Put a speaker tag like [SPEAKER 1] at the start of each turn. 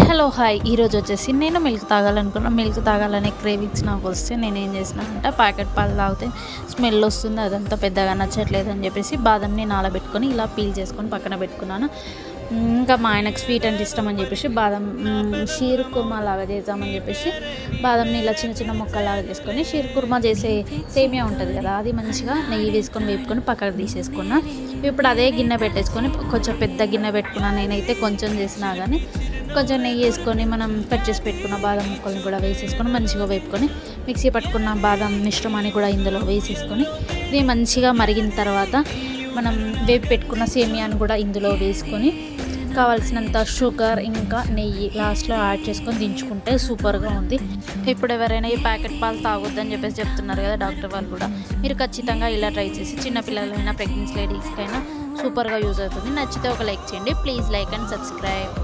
[SPEAKER 1] Hello hi ఈరోజు వచ్చేసి నేను మిల్క్ తాగాలనుకున్నా. మిల్క్ తాగాలనే క్రేవింగ్స్ నాకు వస్తే నేను ఏం చేసినానంటే ప్యాకెట్ పాలు తాగితే స్మెల్ వస్తుంది, అదంతా పెద్దగా నచ్చట్లేదు అని చెప్పేసి బాదంని నానబెట్టుకొని ఇలా పీల్ చేసుకొని పక్కన పెట్టుకున్నాను. ఇంకా మా ఆయనకు స్వీట్ అంటే ఇష్టం అని చెప్పేసి బాదం షీర్ కుర్మా లాగా చేద్దామని చెప్పేసి బాదంని ఇలా చిన్న చిన్న ముక్కలాగా చేసుకొని షీర్ కుర్మా చేసే సేమియా ఉంటుంది కదా, అది మంచిగా నెయ్యి వేసుకొని వేపుకొని పక్కకు తీసేసుకున్నా. ఇప్పుడు అదే గిన్నె పెట్టేసుకొని కొంచెం పెద్ద గిన్నె పెట్టుకున్నాను. నేనైతే కొంచెం చేసినా కానీ కొంచెం నెయ్యి వేసుకొని మనం కట్ చేసి పెట్టుకున్న బాదం ముక్కల్ని కూడా వేసేసుకొని మంచిగా వేపుకొని మిక్సీ పట్టుకున్న బాదం మిశ్రమాన్ని కూడా ఇందులో వేసేసుకొని ఇది మంచిగా మరిగిన తర్వాత మనం వేపి పెట్టుకున్న సేమియాను కూడా ఇందులో వేసుకొని కావాల్సినంత షుగర్ ఇంకా నెయ్యి లాస్ట్లో యాడ్ చేసుకొని దించుకుంటే సూపర్గా ఉంది. ఇప్పుడు ఎవరైనా ఈ ప్యాకెట్ పాలు తాగొద్దని చెప్పేసి చెప్తున్నారు కదా డాక్టర్ వాళ్ళు కూడా, మీరు ఖచ్చితంగా ఇలా ట్రై చేసి చిన్నపిల్లలైనా ప్రెగ్నెన్సీ లేడీస్కైనా సూపర్గా యూజ్ అవుతుంది. నచ్చితే ఒక లైక్ చేయండి. Please like and subscribe.